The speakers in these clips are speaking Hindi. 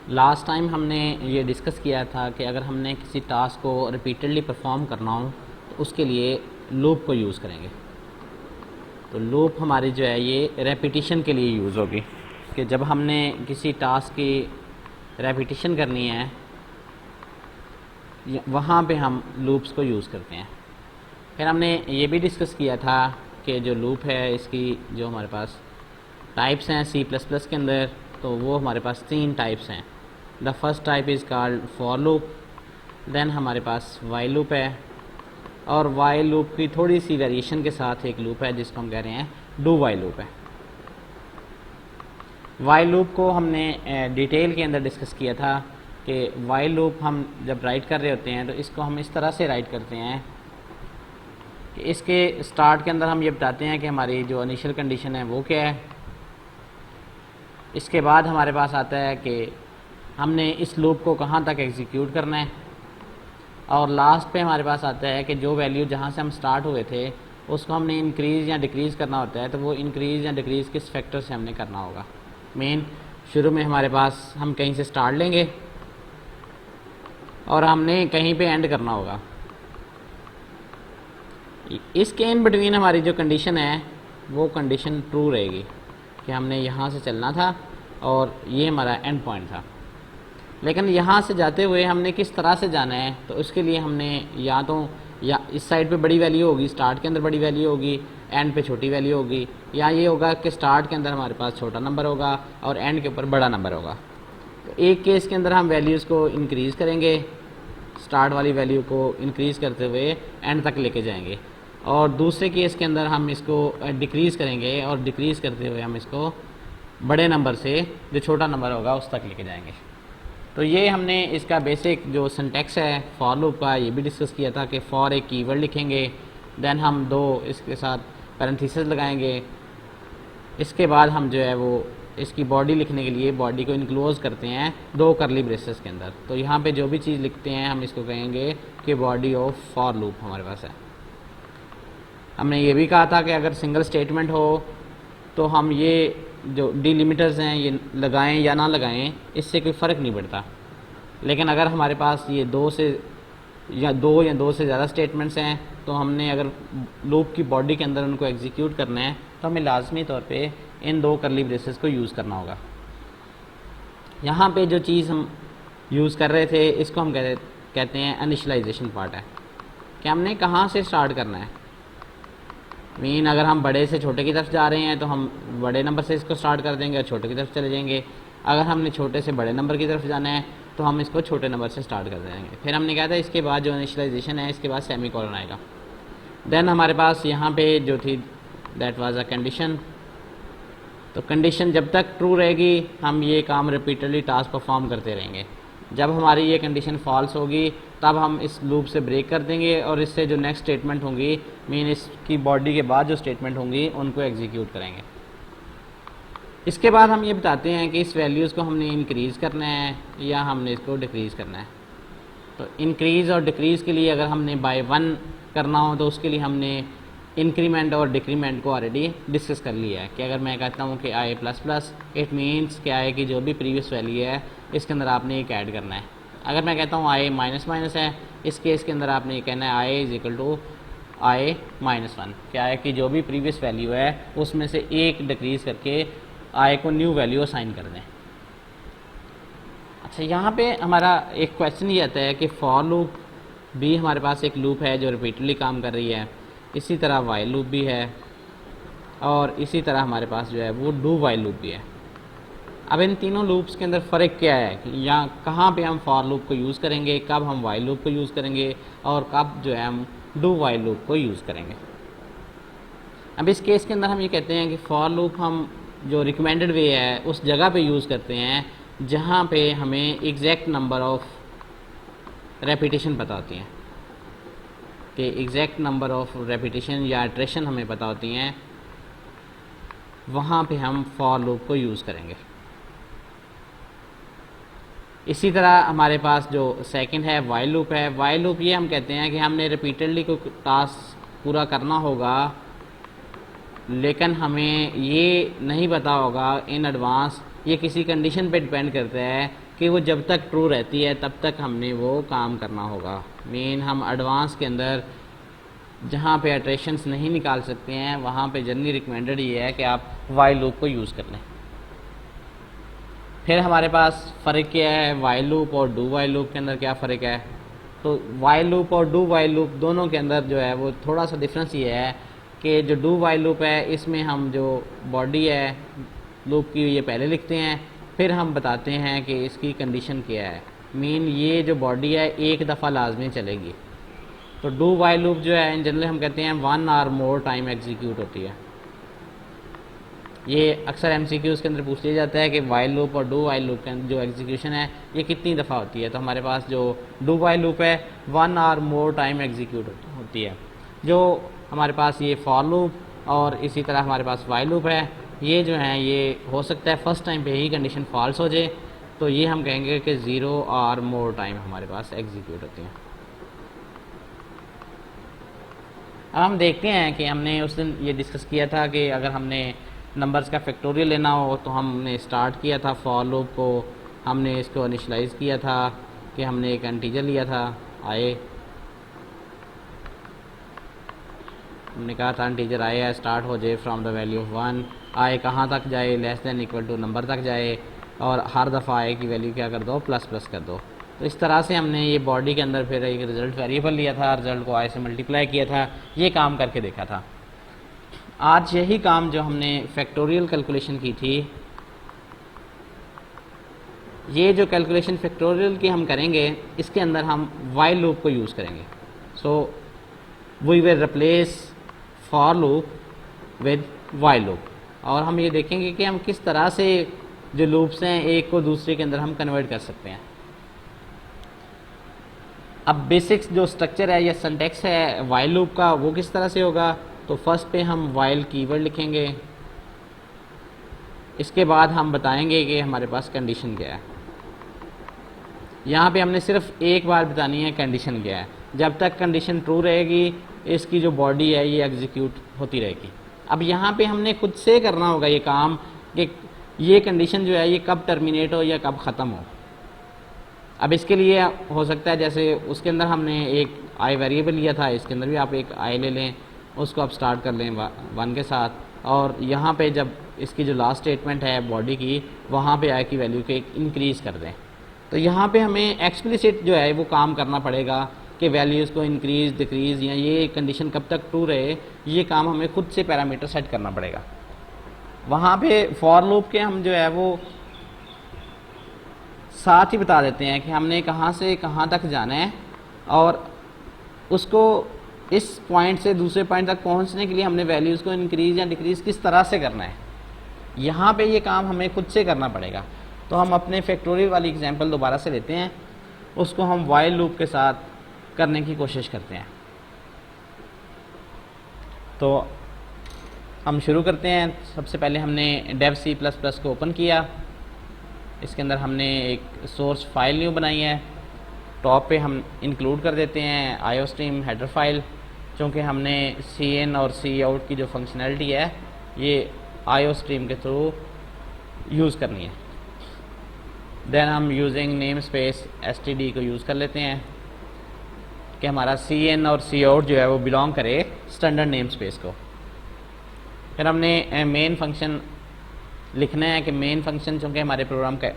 लास्ट टाइम हमने ये डिस्कस किया था कि अगर हमने किसी टास्क को रिपीटेडली परफॉर्म करना हो तो उसके लिए लूप को यूज़ करेंगे। तो लूप हमारी जो है ये रेपिटिशन के लिए यूज़ होगी कि जब हमने किसी टास्क की रेपिटिशन करनी है वहाँ पे हम लूप्स को यूज़ करते हैं। फिर हमने ये भी डिस्कस किया था कि जो लूप है इसकी जो हमारे पास टाइप्स हैं सी प्लस प्लस के अंदर, तो वो हमारे पास 3 टाइप्स हैं। The first type is called for loop, then हमारे पास वाइल लूप है, और वाइल लूप की थोड़ी सी वेरिएशन के साथ एक लूप है जिसको हम कह रहे हैं डू वाइल लूप है। वाइल लूप को हमने डिटेल के अंदर डिस्कस किया था कि वाइल लूप हम जब राइट कर रहे होते हैं तो इसको हम इस तरह से राइट करते हैं कि इसके स्टार्ट के अंदर हम ये बताते हैं कि हमारी जो इनिशियल कंडीशन है वो क्या है। इसके बाद हमारे पास आता है कि हमने इस लूप को कहाँ तक एग्जीक्यूट करना है, और लास्ट पे हमारे पास आता है कि जो वैल्यू जहाँ से हम स्टार्ट हुए थे उसको हमने इंक्रीज़ या डिक्रीज़ करना होता है, तो वो इंक्रीज़ या डिक्रीज़ किस फैक्टर से हमने करना होगा। मेन शुरू में हमारे पास हम कहीं से स्टार्ट लेंगे और हमने कहीं पे एंड करना होगा। इसके इन बिटवीन हमारी जो कंडीशन है वो कंडीशन ट्रू रहेगी कि हमने यहाँ से चलना था और ये हमारा एंड पॉइंट था। लेकिन यहाँ से जाते हुए हमने किस तरह से जाना है, तो उसके लिए हमने या तो या इस साइड पे बड़ी वैल्यू होगी, स्टार्ट के अंदर बड़ी वैल्यू होगी, एंड पे छोटी वैल्यू होगी, या ये होगा कि स्टार्ट के अंदर हमारे पास छोटा नंबर होगा और एंड के ऊपर बड़ा नंबर होगा। तो एक केस के अंदर हम वैल्यूज़ को इंक्रीज़ करेंगे, स्टार्ट वाली वैल्यू को इंक्रीज़ करते हुए एंड तक लेके जाएंगे, और दूसरे केस के अंदर हम इसको डिक्रीज़ करेंगे और डिक्रीज़ करते हुए हम इसको बड़े नंबर से जो छोटा नंबर होगा उस तक लेके जाएंगे। तो ये हमने इसका बेसिक जो सिंटैक्स है फॉर लूप का ये भी डिस्कस किया था कि फॉर एक कीवर्ड लिखेंगे, देन हम 2 इसके साथ पैरेंथेसिस लगाएंगे, इसके बाद हम जो है वो इसकी बॉडी लिखने के लिए बॉडी को इनक्लोज करते हैं 2 करली ब्रेसेस के अंदर। तो यहाँ पे जो भी चीज़ लिखते हैं हम इसको कहेंगे कि बॉडी ऑफ फॉर लूप हमारे पास है। हमने ये भी कहा था कि अगर सिंगल स्टेटमेंट हो तो हम ये जो डिलिमिटर्स हैं ये लगाएं या ना लगाएं इससे कोई फ़र्क नहीं पड़ता। लेकिन अगर हमारे पास ये 2 या 2 से ज़्यादा स्टेटमेंट्स हैं तो हमने अगर लूप की बॉडी के अंदर उनको एग्जीक्यूट करना है तो हमें लाजमी तौर पे इन 2 करली ब्रेसेस को यूज़ करना होगा। यहाँ पे जो चीज़ हम यूज़ कर रहे थे इसको हम कहते हैं इनिशियलाइजेशन पार्ट है कि हमने कहाँ से स्टार्ट करना है। मीन अगर हम बड़े से छोटे की तरफ जा रहे हैं तो हम बड़े नंबर से इसको स्टार्ट कर देंगे और छोटे की तरफ चले जाएंगे। अगर हमने छोटे से बड़े नंबर की तरफ जाना है तो हम इसको छोटे नंबर से स्टार्ट कर देंगे। फिर हमने कहा था इसके बाद जो इनिशियलाइजेशन है इसके बाद सेमी कोलन आएगा। देन हमारे पास यहाँ पे जो थी दैट वाज अ कंडीशन। तो कंडीशन जब तक ट्रू रहेगी हम ये काम रिपीटेडली टास्क परफॉर्म करते रहेंगे। जब हमारी ये कंडीशन फॉल्स होगी तब हम इस लूप से ब्रेक कर देंगे और इससे जो नेक्स्ट स्टेटमेंट होंगी मीन इसकी बॉडी के बाद जो स्टेटमेंट होंगी उनको एग्जीक्यूट करेंगे। इसके बाद हम ये बताते हैं कि इस वैल्यूज़ को हमने इंक्रीज़ करना है या हमने इसको डिक्रीज़ करना है। तो इंक्रीज़ और डिक्रीज़ के लिए अगर हमने बाय 1 करना हो तो उसके लिए हमने इंक्रीमेंट और डिक्रीमेंट को ऑलरेडी डिस्कस कर लिया है कि अगर मैं कहता हूँ कि आई प्लस प्लस इट मीन्स कि आई की जो भी प्रीवियस वैल्यू है इसके अंदर आपने एक ऐड करना है। अगर मैं कहता हूँ आई माइनस माइनस है इस केस के अंदर आपने ये कहना है I is equal to I minus 1 कि आई की जो भी प्रीवियस वैल्यू है उसमें से एक डिक्रीज़ करके आई को न्यू वैल्यू असाइन कर दें। अच्छा, यहाँ पे हमारा एक क्वेश्चन ये आता है कि फॉर लूप भी हमारे पास एक लूप है जो रिपीटेडली काम कर रही है, इसी तरह वाइल लूप भी है, और इसी तरह हमारे पास जो है वो डू वाइल लूप भी है। अब इन तीनों लूप्स के अंदर फ़र्क क्या है कि यहाँ कहाँ पे हम फॉर लूप को यूज़ करेंगे, कब हम वाइल लूप को यूज़ करेंगे और कब जो है हम डू वाइल लूप को यूज़ करेंगे। अब इस केस के अंदर हम ये कहते हैं कि फॉर लूप हम जो रिकमेंडेड वे है उस जगह पे यूज़ करते हैं जहाँ पे हमें एग्जैक्ट नंबर ऑफ़ रेपिटेशन पता होती हैं, कि एग्जैक्ट नंबर ऑफ़ रेपिटेशन या इटरेशन हमें पता होती हैं, वहाँ पे हम फॉर लूप को यूज़ करेंगे। इसी तरह हमारे पास जो सेकंड है वाइल लूप है। वाइल लूप ये हम कहते हैं कि हमने रिपीटेडली कोई टास्क पूरा करना होगा लेकिन हमें ये नहीं पता होगा इन एडवांस ये किसी कंडीशन पे डिपेंड करता है कि वो जब तक ट्रू रहती है तब तक हमने वो काम करना होगा। मेन हम एडवांस के अंदर जहाँ पे इटरेशंस नहीं निकाल सकते हैं वहाँ पे जनरली रिकमेंडेड ये है कि आप वाइल लूप को यूज़ कर लें। फिर हमारे पास फ़र्क क्या है वाइल लूप और डू वाइल लूप के अंदर क्या फ़र्क है? तो वाइल लूप और डू वाइल लूप दोनों के अंदर जो है वो थोड़ा सा डिफरेंस ये है कि जो डू वाइल लूप है इसमें हम जो बॉडी है लूप की ये पहले लिखते हैं, फिर हम बताते हैं कि इसकी कंडीशन क्या है। मीन ये जो बॉडी है एक दफ़ा लाजमी चलेगी। तो डू वाइल लूप जो है इन जनरल हम कहते हैं 1 और मोर टाइम एग्जीक्यूट होती है। ये अक्सर MCQs के अंदर पूछ लिया जाता है कि वाइल लूप और डू वाइल लूप के जो एग्जीक्यूशन है ये कितनी दफ़ा होती है। तो हमारे पास जो डू वाइल लूप है 1 और मोर टाइम एग्जीक्यूट होती है। जो हमारे पास ये फॉर लूप और इसी तरह हमारे पास वाइल लूप है, ये जो है ये हो सकता है फर्स्ट टाइम पे ही कंडीशन फॉल्स हो जाए, तो ये हम कहेंगे कि 0 और मोर टाइम हमारे पास एग्जीक्यूट होती हैं। अब हम देखते हैं कि हमने उस दिन ये डिस्कस किया था कि अगर हमने नंबर्स का फैक्टोरियल लेना हो तो हमने स्टार्ट किया था फॉर लूप को, हमने इसको इनिशियलाइज़ किया था कि हमने एक इंटीजर लिया था आए, हमने कहा था इंटीजर आए है स्टार्ट हो जाए फ्रॉम द वैल्यू ऑफ 1, आए कहाँ तक जाए less than equal to number तक जाए और हर दफ़ा आए की वैल्यू क्या कर दो प्लस प्लस कर दो। तो इस तरह से हमने ये बॉडी के अंदर फिर एक रिज़ल्ट वेरिएबल लिया था, रिज़ल्ट को आए से मल्टीप्लाई किया था, ये काम करके देखा था। आज यही काम जो हमने फैक्टोरियल कैलकुलेशन की थी, ये जो कैलकुलेशन फैक्टोरियल की हम करेंगे इसके अंदर हम वाइल लूप को यूज़ करेंगे। So we will replace for loop with while loop, और हम ये देखेंगे कि हम किस तरह से जो लूप्स हैं एक को दूसरे के अंदर हम कन्वर्ट कर सकते हैं। अब बेसिक्स जो स्ट्रक्चर है या सिंटैक्स है वाइल लूप का वो किस तरह से होगा, तो फर्स्ट पे हम वाइल कीवर्ड लिखेंगे, इसके बाद हम बताएंगे कि हमारे पास कंडीशन क्या है। यहाँ पे हमने सिर्फ एक बार बतानी है कंडीशन क्या है, जब तक कंडीशन ट्रू रहेगी इसकी जो बॉडी है ये एग्जीक्यूट होती रहेगी। अब यहाँ पे हमने खुद से करना होगा ये काम कि ये कंडीशन जो है ये कब टर्मिनेट हो या कब ख़त्म हो। अब इसके लिए हो सकता है जैसे उसके अंदर हमने एक आई वेरिएबल लिया था, इसके अंदर भी आप एक आई ले लें, उसको आप स्टार्ट कर लें 1 के साथ, और यहाँ पे जब इसकी जो लास्ट स्टेटमेंट है बॉडी की वहाँ पे आई की वैल्यू के इंक्रीज़ कर दें। तो यहाँ पे हमें एक्सप्लिसिट जो है वो काम करना पड़ेगा कि वैल्यूज़ को इंक्रीज़ डिक्रीज़ या ये कंडीशन कब तक ट्रू रहे, ये काम हमें खुद से पैरामीटर सेट करना पड़ेगा। वहाँ पे फॉर लूप के हम जो है वो साथ ही बता देते हैं कि हमने कहाँ से कहाँ तक जाना है और उसको इस पॉइंट से दूसरे पॉइंट तक पहुँचने के लिए हमने वैल्यूज़ को इंक्रीज़ या डिक्रीज़ किस तरह से करना है। यहाँ पे ये काम हमें खुद से करना पड़ेगा। तो हम अपने फैक्टोरियल वाली एग्जांपल दोबारा से लेते हैं, उसको हम वाइल लूप के साथ करने की कोशिश करते हैं। तो हम शुरू करते हैं। सबसे पहले हमने डेव C++ को ओपन किया, इसके अंदर हमने एक सोर्स फाइल न्यू बनाई है, टॉप पे हम इंक्लूड कर देते हैं आईओस्ट्रीम हेडर फाइल, चूँकि हमने CN और Cout की जो फंक्शनैलिटी है ये आईओस्ट्रीम के थ्रू यूज़ करनी है। देन हम यूजिंग नेम स्पेस std को यूज़ कर लेते हैं कि हमारा CN और Cout जो है वो बिलोंग करे स्टैंडर्ड नेम स्पेस को। फिर हमने मेन फंक्शन लिखना है कि मेन फंक्शन चूँकि हमारे प्रोग्राम का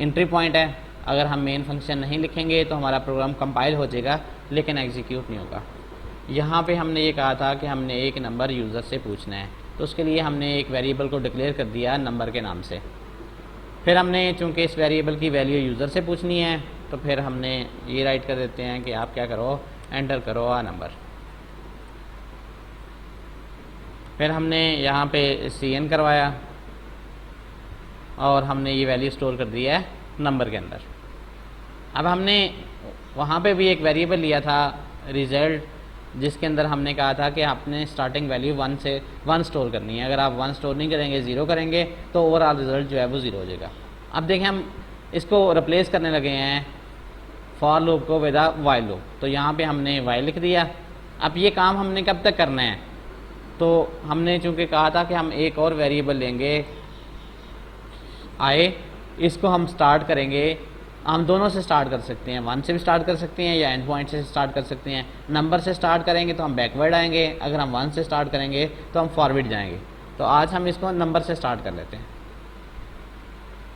एंट्री पॉइंट है, अगर हम मेन फंक्शन नहीं लिखेंगे तो हमारा प्रोग्राम कंपाइल हो जाएगा लेकिन एग्जीक्यूट नहीं होगा। यहाँ पे हमने ये कहा था कि हमने एक नंबर यूज़र से पूछना है, तो उसके लिए हमने एक वेरिएबल को डिक्लेयर कर दिया नंबर के नाम से। फिर हमने चूँकि इस वेरिएबल की वैल्यू यूज़र से पूछनी है तो फिर हमने ये राइट कर देते हैं कि आप क्या करो, एंटर करो आ नंबर। फिर हमने यहाँ पे CN करवाया और हमने ये वैल्यू स्टोर कर दिया है नंबर के अंदर। अब हमने वहाँ पे भी एक वेरिएबल लिया था रिज़ल्ट, जिसके अंदर हमने कहा था कि आपने स्टार्टिंग वैल्यू 1 से 1 स्टोर करनी है। अगर आप 1 स्टोर नहीं करेंगे 0 करेंगे तो ओवरऑल रिज़ल्ट जो है वो 0 हो जाएगा। अब देखें हम इसको रिप्लेस करने लगे हैं फॉर लूप को विद वाइल लूप, तो यहाँ पे हमने वाइल लिख दिया। अब ये काम हमने कब तक करना है, तो हमने चूँकि कहा था कि हम एक और वेरिएबल लेंगे आए, इसको हम स्टार्ट करेंगे, हम दोनों से स्टार्ट कर सकते हैं, 1 से भी स्टार्ट कर सकते हैं या एंड पॉइंट से स्टार्ट कर सकते हैं। नंबर से स्टार्ट करेंगे तो हम बैकवर्ड आएंगे, अगर हम 1 से स्टार्ट करेंगे तो हम फॉरवर्ड जाएंगे। तो आज हम इसको नंबर से स्टार्ट कर लेते हैं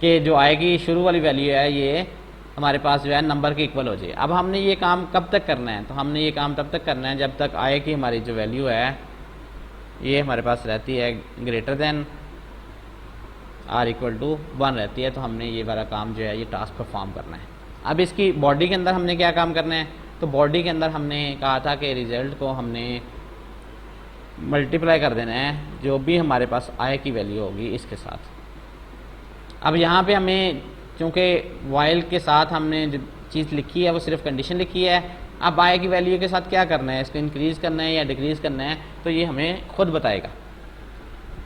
कि जो आएगी शुरू वाली वैल्यू है ये हमारे पास जो है नंबर के इक्वल हो जाए। अब हमने ये काम कब तक करना है, तो हमने ये काम तब तक करना है जब तक आए कि हमारी जो वैल्यू है ये हमारे पास रहती है greater than or equal to 1 रहती है। तो हमने ये वाला काम जो है ये टास्क परफॉर्म करना है। अब इसकी बॉडी के अंदर हमने क्या काम करना है, तो बॉडी के अंदर हमने कहा था कि रिजल्ट को हमने मल्टीप्लाई कर देना है जो भी हमारे पास आय की वैल्यू होगी इसके साथ। अब यहाँ पे हमें चूँकि वाइल के साथ हमने जो चीज़ लिखी है वो सिर्फ कंडीशन लिखी है, अब आय की वैल्यू के साथ क्या करना है, इसको इंक्रीज़ करना है या डिक्रीज़ करना है तो ये हमें खुद बताएगा।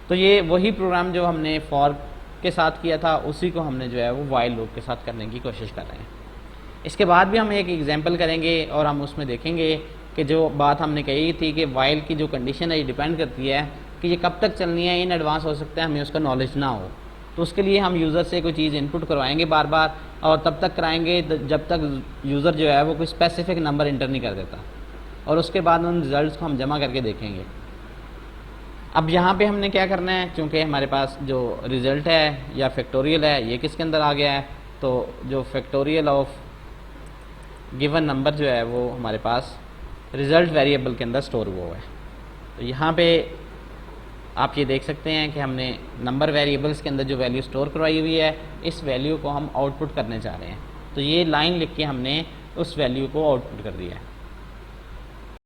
तो ये वही प्रोग्राम जो हमने फॉर के साथ किया था उसी को हमने जो है वो वाइल लूप के साथ करने की कोशिश कर रहे हैं। इसके बाद भी हम एक एग्जांपल करेंगे और हम उसमें देखेंगे कि जो बात हमने कही थी कि वाइल की जो कंडीशन है ये डिपेंड करती है कि ये कब तक चलनी है, इन एडवांस हो सकता है हमें उसका नॉलेज ना हो। तो उसके लिए हम यूज़र से कोई चीज़ इनपुट करवाएंगे बार बार, और तब तक कराएंगे जब तक यूज़र जो है वो कोई स्पेसिफिक नंबर इंटर नहीं कर देता, और उसके बाद उन रिजल्ट्स को हम जमा करके देखेंगे। अब यहाँ पे हमने क्या करना है, क्योंकि हमारे पास जो रिज़ल्ट है या फैक्टोरियल है ये किसके अंदर आ गया है, तो जो फैक्टोरियल ऑफ गिवन नंबर जो है वो हमारे पास रिज़ल्ट वेरिएबल के अंदर स्टोर हुआ है। तो यहाँ पे आप ये देख सकते हैं कि हमने नंबर वेरिएबल्स के अंदर जो वैल्यू स्टोर करवाई हुई है इस वैल्यू को हम आउटपुट करने जा रहे हैं। तो ये लाइन लिख के हमने उस वैल्यू को आउटपुट कर दिया है।